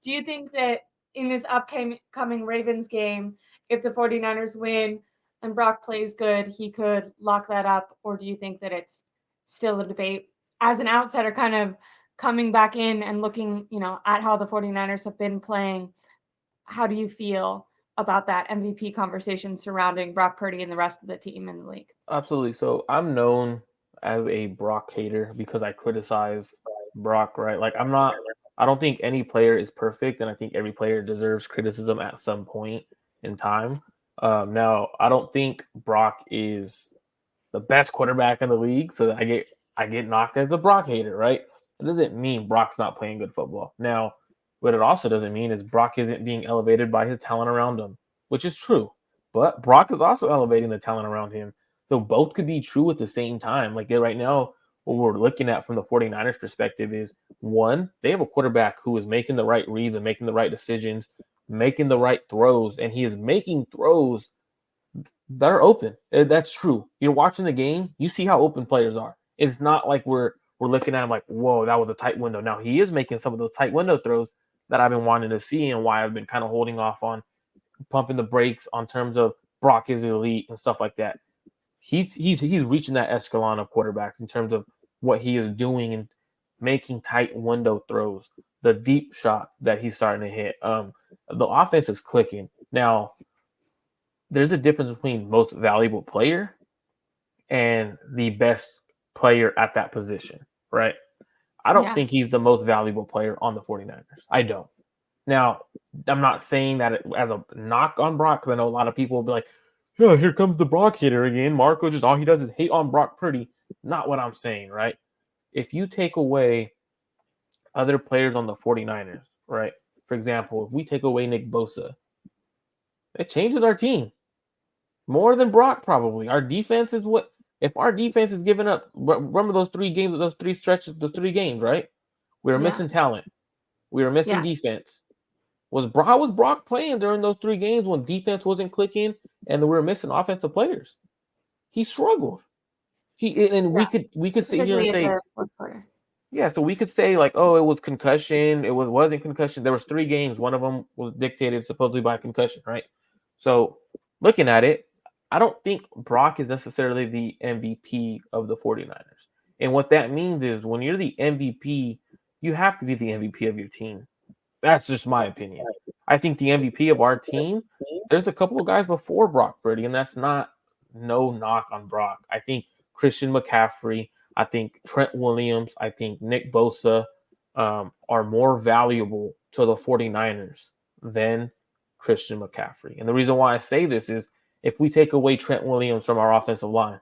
Do you think that in this upcoming Ravens game, if the 49ers win and Brock plays good, he could lock that up? Or do you think that it's still a debate? As an outsider, kind of coming back in and looking, at how the 49ers have been playing, how do you feel about that MVP conversation surrounding Brock Purdy and the rest of the team in the league? Absolutely. So I'm known as a Brock hater because I criticize Brock, right? Like I don't think any player is perfect, and I think every player deserves criticism at some point in time. Now I don't think Brock is the best quarterback in the league, so I get knocked as the Brock hater, right? It doesn't mean Brock's not playing good football. Now, what it also doesn't mean is Brock isn't being elevated by his talent around him, which is true. But Brock is also elevating the talent around him. So both could be true at the same time. Like right now, what we're looking at from the 49ers perspective is one, they have a quarterback who is making the right reads and making the right decisions, making the right throws, and he is making throws that are open. That's true. You're watching the game, you see how open players are. It's not like we're looking at him like, whoa, that was a tight window. Now he is making some of those tight window throws that I've been wanting to see and why I've been kind of holding off on pumping the brakes on terms of Brock is elite and stuff like that. He's reaching that echelon of quarterbacks in terms of what he is doing and making tight window throws, the deep shot that he's starting to hit. The offense is clicking. Now, there's a difference between most valuable player and the best player at that position, right? I don't Yeah. think he's the most valuable player on the 49ers. I don't. Now, I'm not saying that as a knock on Brock, because I know a lot of people will be like, yeah, here comes the Brock hater again. Marco just all he does is hate on Brock Purdy. Not what I'm saying, right? If you take away other players on the 49ers, right? For example, if we take away Nick Bosa, it changes our team more than Brock probably. Our defense is what if our defense is giving up. Remember those 3 games, those 3 stretches, those 3 games, right? We were Yeah. missing talent. We were missing Yeah. defense. Was Brock playing during those 3 games when defense wasn't clicking and we were missing offensive players? He struggled. He and Yeah. we could sit here and Specifically at say, the fourth quarter. yeah, so we could say like, oh, it was concussion, wasn't concussion. There was 3 games. One of them was dictated supposedly by concussion, right? So looking at it, I don't think Brock is necessarily the MVP of the 49ers. And what that means is when you're the MVP, you have to be the MVP of your team. That's just my opinion. I think the MVP of our team, there's a couple of guys before Brock Purdy, and that's not no knock on Brock. I think Christian McCaffrey, I think Trent Williams, I think Nick Bosa are more valuable to the 49ers than Christian McCaffrey. And the reason why I say this is if we take away Trent Williams from our offensive line,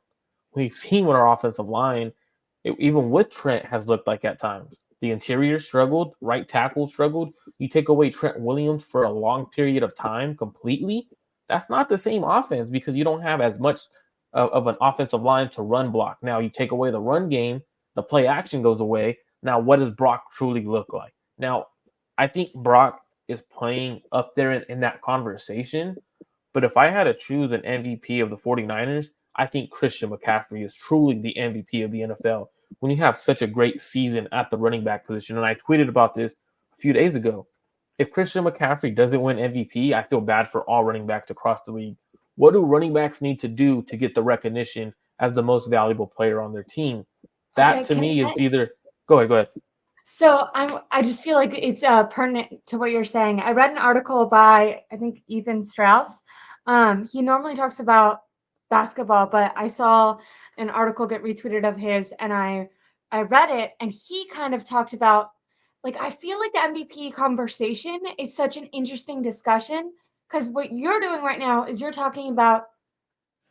we've seen what our offensive line, even with Trent, has looked like at times. The interior struggled, right tackle struggled. You take away Trent Williams for a long period of time completely, that's not the same offense because you don't have as much of an offensive line to run block. Now you take away the run game, the play action goes away. Now what does Brock truly look like? Now I think Brock is playing up there in that conversation. But if I had to choose an MVP of the 49ers, I think Christian McCaffrey is truly the MVP of the NFL when you have such a great season at the running back position. And I tweeted about this a few days ago. If Christian McCaffrey doesn't win MVP, I feel bad for all running backs across the league. What do running backs need to do to get the recognition as the most valuable player on their team? That Okay, to can me is I either go ahead, go ahead. So I just feel like it's pertinent to what you're saying. I read an article by I think Ethan Strauss. He normally talks about basketball, but I saw an article get retweeted of his, and I read it, and he kind of talked about like I feel like the MVP conversation is such an interesting discussion because what you're doing right now is you're talking about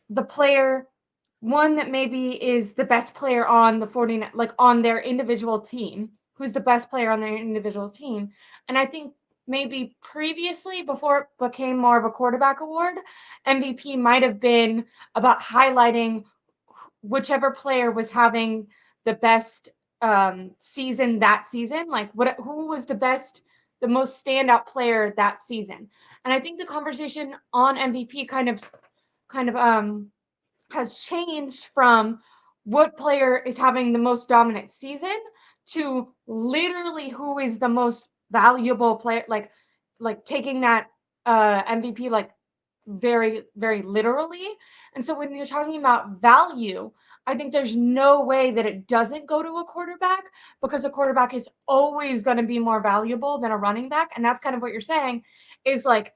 the player one that maybe is the best player on the 49 like on their individual team, who's the best player on their individual team. And I think maybe previously before it became more of a quarterback award, MVP might have been about highlighting whichever player was having the best season that season, like what who was the most standout player that season. And I think the conversation on MVP kind of has changed from what player is having the most dominant season to literally who is the most valuable player, like taking that MVP like very, very literally. And so when you're talking about value, I think there's no way that it doesn't go to a quarterback, because a quarterback is always going to be more valuable than a running back. And that's kind of what you're saying, is like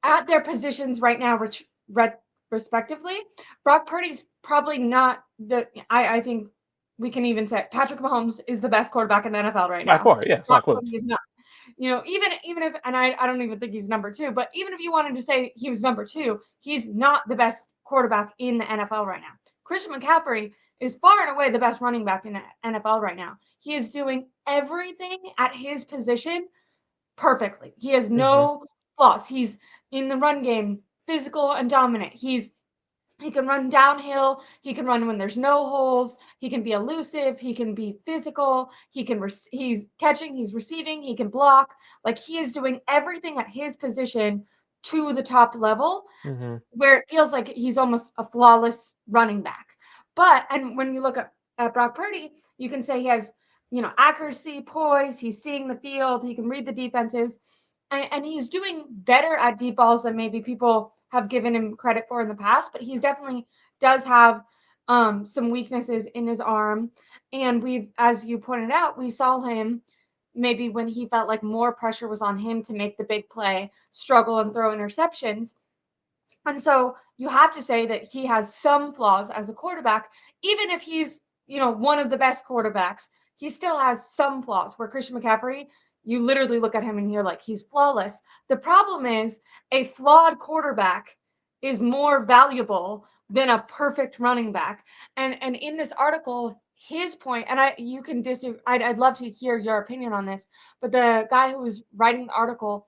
at their positions right now, respectively, Brock Purdy's probably not I think we can even say Patrick Mahomes is the best quarterback in the NFL right By now. far, yeah, it's Brock not close. Purdy is not. Even if, and I don't even think he's number two, but even if you wanted to say he was number two, he's not the best quarterback in the NFL right now. Christian McCaffrey is far and away the best running back in the NFL right now. He is doing everything at his position perfectly. He has no flaws. He's in the run game, physical and dominant. He can run downhill. He can run when there's no holes. He can be elusive. He can be physical. He's catching. He's receiving. He can block. Like, he is doing everything at his position to the top level, where it feels like he's almost a flawless running back. And when you look at Brock Purdy, you can say he has, accuracy, poise. He's seeing the field. He can read the defenses. And he's doing better at deep balls than maybe people have given him credit for in the past, but he's definitely does have some weaknesses in his arm. And as you pointed out, we saw him maybe when he felt like more pressure was on him to make the big play, struggle and throw interceptions. And so you have to say that he has some flaws as a quarterback, even if he's, one of the best quarterbacks. He still has some flaws, where Christian McCaffrey, you literally look at him and you're like, he's flawless. The problem is, a flawed quarterback is more valuable than a perfect running back. And in this article, his point, and you can disagree, I'd love to hear your opinion on this, but the guy who was writing the article,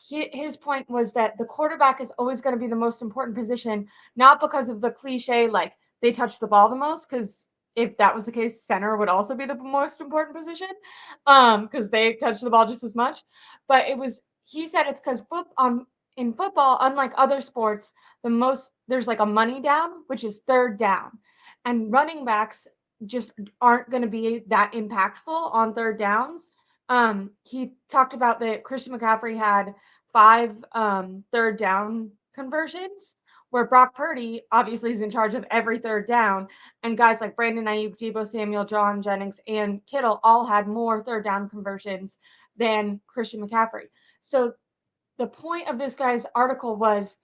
his point was that the quarterback is always going to be the most important position, not because of the cliche, like they touch the ball the most, because if that was the case, center would also be the most important position, because they touch the ball just as much. But he said it's because in football, unlike other sports, there's like a money down, which is third down, and running backs just aren't going to be that impactful on third downs. He talked about that Christian McCaffrey had 5 third down conversions, where Brock Purdy obviously is in charge of every third down, and guys like Brandon Ayuk, Deebo Samuel, John Jennings, and Kittle all had more third down conversions than Christian McCaffrey. So the point of this guy's article was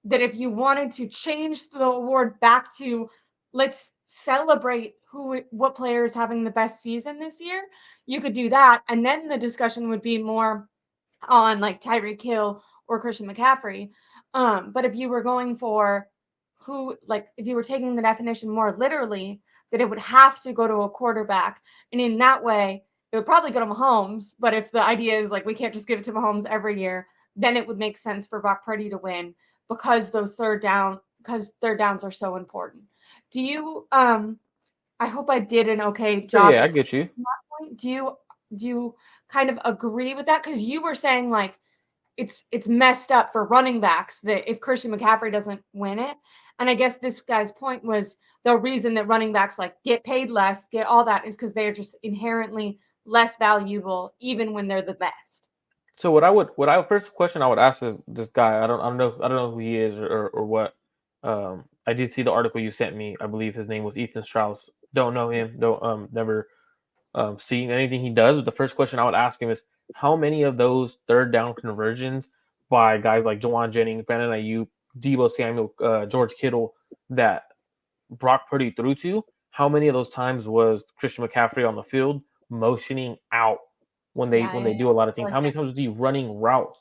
that if you wanted to change the award back to, let's celebrate what player is having the best season this year, you could do that, and then the discussion would be more on like Tyreek Hill or Christian McCaffrey. But if you were going for if you were taking the definition more literally, that it would have to go to a quarterback, and in that way, it would probably go to Mahomes. But if the idea is like we can't just give it to Mahomes every year, then it would make sense for Brock Purdy to win, because third downs are so important. Do you I hope I did an okay job Yeah, I get you. explaining that point. Do you kind of agree with that? Because you were saying like it's messed up for running backs that if Christian McCaffrey doesn't win it. And I guess this guy's point was the reason that running backs like get paid less, get all that, is because they're just inherently less valuable, even when they're the best. So first question I would ask this guy. I don't know who he is or what. I did see the article you sent me. I believe his name was Ethan Strauss. Don't know him. Don't never seen anything he does. But the first question I would ask him is, how many of those third down conversions by guys like Juwan Jennings, Brandon Ayuk, Deebo Samuel, George Kittle that Brock Purdy threw to, how many of those times was Christian McCaffrey on the field motioning out when they do a lot of things? How many times was he running routes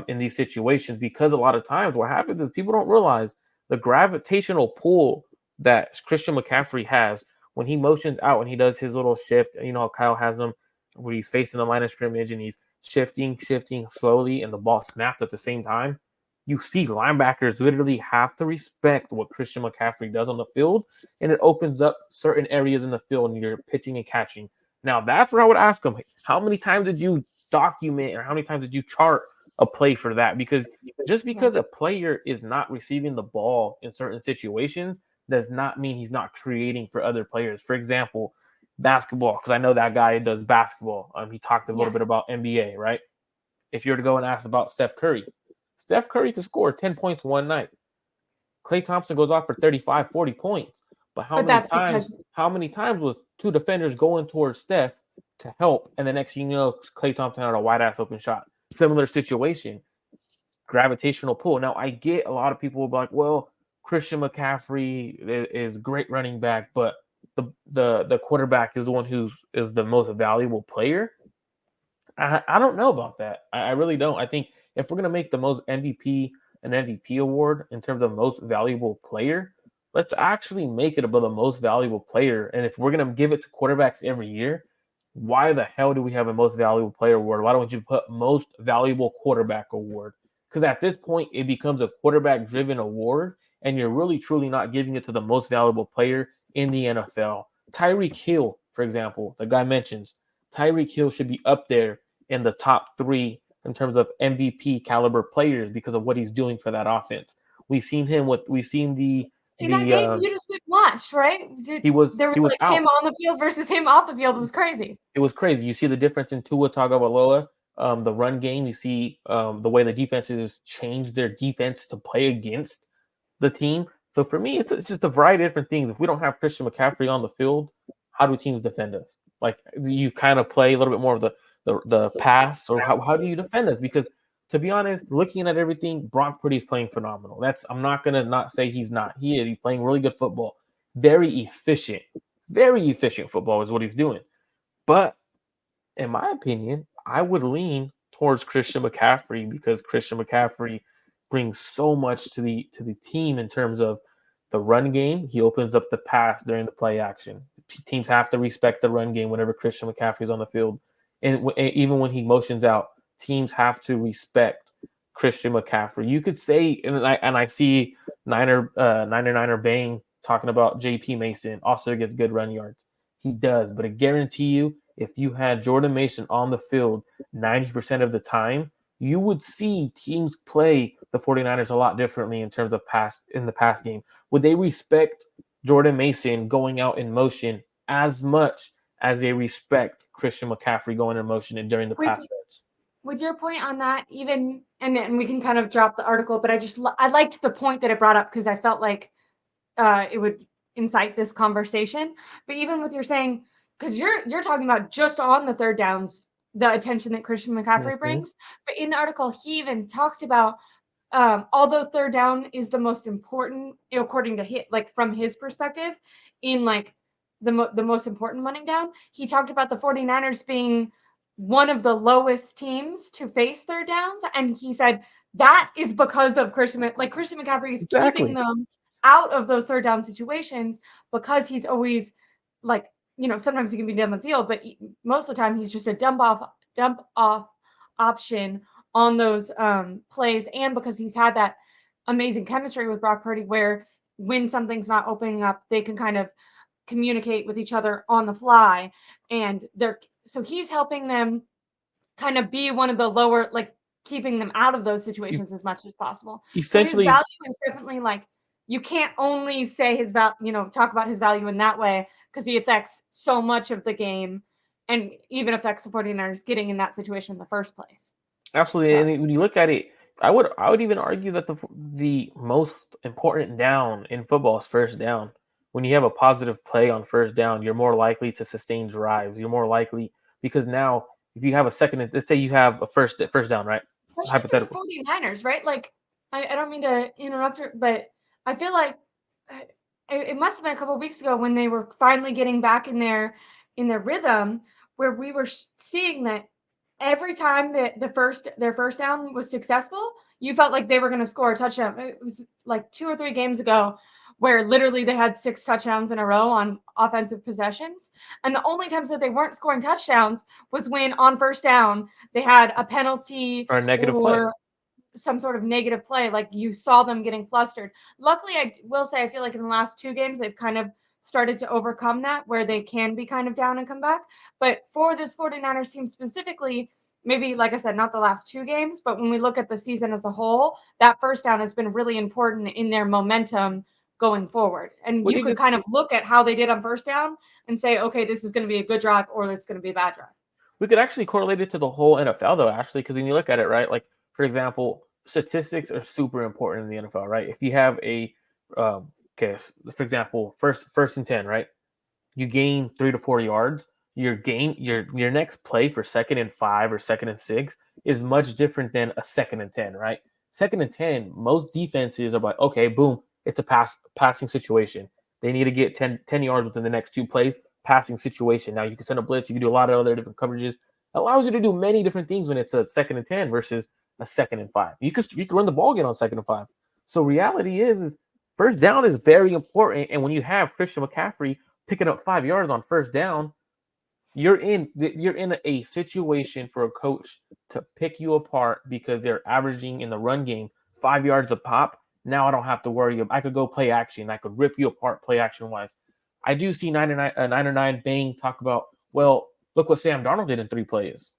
in these situations? Because a lot of times what happens is people don't realize the gravitational pull that Christian McCaffrey has when he motions out and he does his little shift. You know how Kyle has him where he's facing the line of scrimmage and he's shifting slowly, and the ball snapped at the same time. You see linebackers literally have to respect what Christian McCaffrey does on the field, and it opens up certain areas in the field and you're pitching and catching. Now, that's where I would ask him, how many times did you document or how many times did you chart a play for that? Because just because a player is not receiving the ball in certain situations does not mean he's not creating for other players. For example, basketball, because I know that guy does basketball. He talked a little Yeah. bit about NBA, right? If you were to go and ask about Steph Curry could score 10 points one night. Klay Thompson goes off for 35, 40 points. But But that's because how many times was two defenders going towards Steph to help, and the next thing you know, Klay Thompson had a wide ass open shot? Similar situation, gravitational pull. Now I get a lot of people will be like, well, Christian McCaffrey is great running back, but the quarterback is the one is the most valuable player. I don't know about that. I really don't. I think if we're gonna make the most MVP an MVP award in terms of most valuable player, let's actually make it about the most valuable player. And if we're gonna give it to quarterbacks every year, why the hell do we have a most valuable player award? Why don't you put most valuable quarterback award? Because at this point, it becomes a quarterback driven award, and you're really truly not giving it to the most valuable player in the NFL. Tyreek Hill, for example, the guy mentions Tyreek Hill should be up there in the top 3 in terms of MVP caliber players because of what he's doing for that offense. We've seen in that game you just watched, right? he was There was like out. him on the field versus him off the field. It was crazy. It was crazy. You see the difference in Tua Tagovailoa, the run game. You see the way the defenses change their defense to play against the team. So for me, it's just a variety of different things. If we don't have Christian McCaffrey on the field, how do teams defend us? Like, you kind of play a little bit more of the pass, or how do you defend us? Because to be honest, looking at everything, Brock Purdy is playing phenomenal. I'm not gonna not say he's not. He is. He's playing really good football. Very efficient football is what he's doing. But in my opinion, I would lean towards Christian McCaffrey because Christian McCaffrey brings so much to the team in terms of the run game. He opens up the pass during the play action. Teams have to respect the run game whenever Christian McCaffrey is on the field, and even when he motions out, teams have to respect Christian McCaffrey. You could say, and I see Niner Bang talking about J.P. Mason also gets good run yards. He does, but I guarantee you, if you had Jordan Mason on the field 90% of the time, you would see teams play the 49ers a lot differently in terms of the pass game. Would they respect Jordan Mason going out in motion as much as they respect Christian McCaffrey going in motion and during the pass sets? With your point on that, even and then we can kind of drop the article, but I liked the point that it brought up because I felt like it would incite this conversation. But even with your saying, because you're talking about just on the third downs, the attention that Christian McCaffrey brings. But in the article, he even talked about although third down is the most important, according to him, like from his perspective, in like the most important running down, he talked about the 49ers being one of the lowest teams to face third downs. And he said that is because of Christian McCaffrey is keeping them out of those third down situations because he's always like, sometimes he can be down the field, but most of the time he's just a dump off option on those plays. And because he's had that amazing chemistry with Brock Purdy where when something's not opening up, they can kind of communicate with each other on the fly. And so he's helping them kind of be one of the lower, like keeping them out of those situations as much as possible. Essentially, so his value is definitely like, you can't only say his value, talk about his value in that way because he affects so much of the game and even affects the 49ers getting in that situation in the first place. Absolutely. So. And when you look at it, I would even argue that the most important down in football is first down. When you have a positive play on first down, you're more likely to sustain drives. You're more likely because now if you have a second, let's say you have a first down, right? Especially for the 49ers, right? Like, I don't mean to interrupt her, but I feel like it must have been a couple of weeks ago when they were finally getting back in their rhythm where we were seeing that every time that their first down was successful, you felt like they were going to score a touchdown. It was like 2 or 3 games ago where literally they had 6 touchdowns in a row on offensive possessions. And the only times that they weren't scoring touchdowns was when on first down they had a penalty or a negative play. Some sort of negative play. Like you saw them getting flustered. Luckily, I will say, I feel like in the last 2 games, they've kind of started to overcome that where they can be kind of down and come back. But for this 49ers team specifically, maybe, like I said, not the last 2 games, but when we look at the season as a whole, that first down has been really important in their momentum going forward. And you could kind of look at how they did on first down and say, okay, this is going to be a good drive or it's going to be a bad drive. We could actually correlate it to the whole NFL, though, Ashley, because when you look at it, right, like, for example, statistics are super important in the NFL, right? If you have okay, for example, first and 10, right? You gain 3 to 4 yards. Your next play for 2nd and 5 or 2nd and 6 is much different than a 2nd and 10, right? 2nd and 10, most defenses are like, okay, boom, it's a passing situation. They need to get 10 yards within the next 2 plays. Passing situation. Now you can send a blitz. You can do a lot of other different coverages. It allows you to do many different things when it's a 2nd and 10 versus a 2nd and 5. You can run the ball again on 2nd and 5. So reality is first down is very important. And when you have Christian McCaffrey picking up 5 yards on first down, you're in a situation for a coach to pick you apart because they're averaging in the run game 5 yards a pop. Now I don't have to worry. I could go play action. I could rip you apart play action wise. I do see 99 Bang talk about, well, look what Sam Darnold did in 3 plays.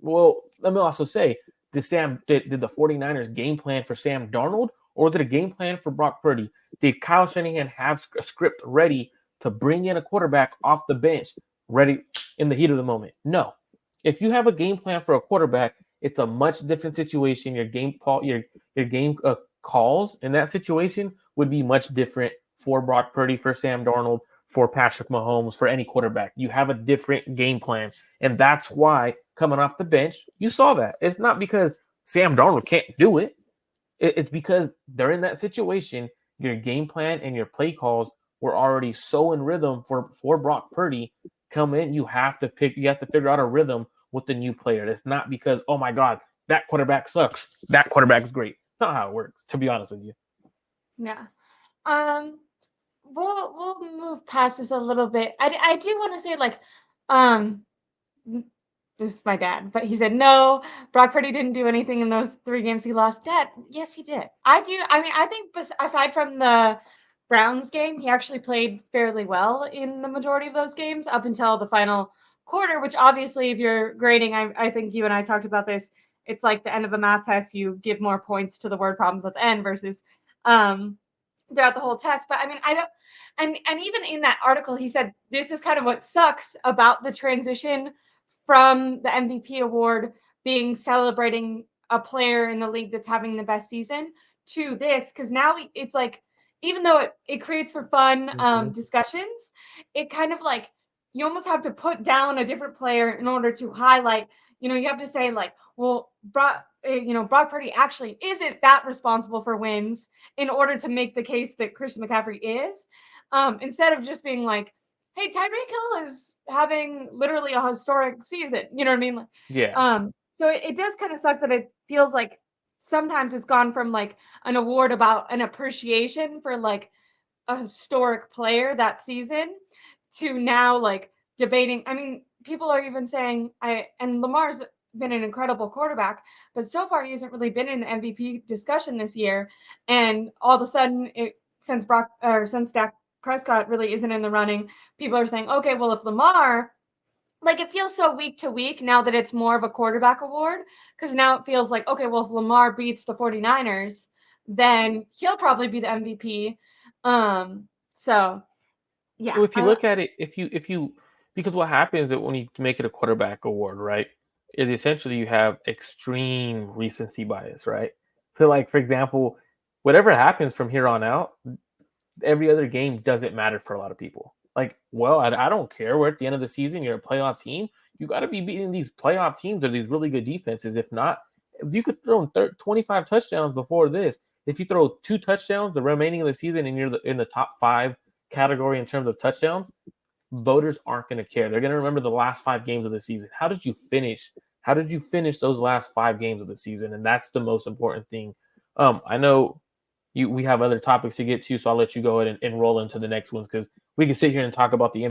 Well, let me also say, did the 49ers game plan for Sam Darnold, or did a game plan for Brock Purdy? Did Kyle Shanahan have a script ready to bring in a quarterback off the bench, ready in the heat of the moment? No. If you have a game plan for a quarterback, it's a much different situation. Your game calls in that situation would be much different for Brock Purdy, for Sam Darnold, for Patrick Mahomes, for any quarterback. You have a different game plan. And that's why coming off the bench, you saw that. It's not because Sam Darnold can't do it. It's because they're in that situation. Your game plan and your play calls were already so in rhythm for Brock Purdy. Come in, you have to figure out a rhythm with the new player. It's not because, oh my God, that quarterback sucks. That quarterback's great. Not how it works, to be honest with you. Yeah. We'll move past this a little bit. I do want to say, like, this is my dad, but he said no, Brock Purdy didn't do anything in those 3 games he lost. Dad, yes, he did. I mean, I think aside from the Browns game, he actually played fairly well in the majority of those games up until the final quarter, which obviously, if you're grading, I think you and I talked about this. It's like the end of a math test. You give more points to the word problems at the end versus throughout the whole test. But I mean, I don't, and even in that article, he said this is kind of what sucks about the transition from the MVP award being celebrating a player in the league that's having the best season to this, because now it's like, even though it creates for fun discussions, it kind of like you almost have to put down a different player in order to highlight. You have to say, like, well, Brock Purdy actually isn't that responsible for wins in order to make the case that Christian McCaffrey is, instead of just being like, hey, Tyreek Hill is having literally a historic season. You know what I mean? Yeah. So it does kind of suck that it feels like sometimes it's gone from like an award about an appreciation for like a historic player that season to now like debating. I mean, people are even saying and Lamar's been an incredible quarterback, but so far he hasn't really been in the MVP discussion this year. And all of a sudden, since Dak Prescott really isn't in the running, people are saying, okay, well, if Lamar, like, it feels so week to week now that it's more of a quarterback award, because now it feels like, okay, well, if Lamar beats the 49ers, then he'll probably be the MVP. So yeah. So if you look at it, because what happens is when you make it a quarterback award, right, is essentially you have extreme recency bias, right? So, like, for example, whatever happens from here on out, every other game doesn't matter for a lot of people. Like, well, I don't care. We're at the end of the season. You're a playoff team. You got to be beating these playoff teams or these really good defenses. If not, if you could throw 25 touchdowns before this, if you throw 2 touchdowns the remaining of the season and you're in the top 5 category in terms of touchdowns, voters aren't going to care. They're going to remember the last 5 games of the season. How did you finish? How did you finish those last 5 games of the season? And that's the most important thing. I know we have other topics to get to, so I'll let you go ahead and roll into the next ones, because we can sit here and talk about the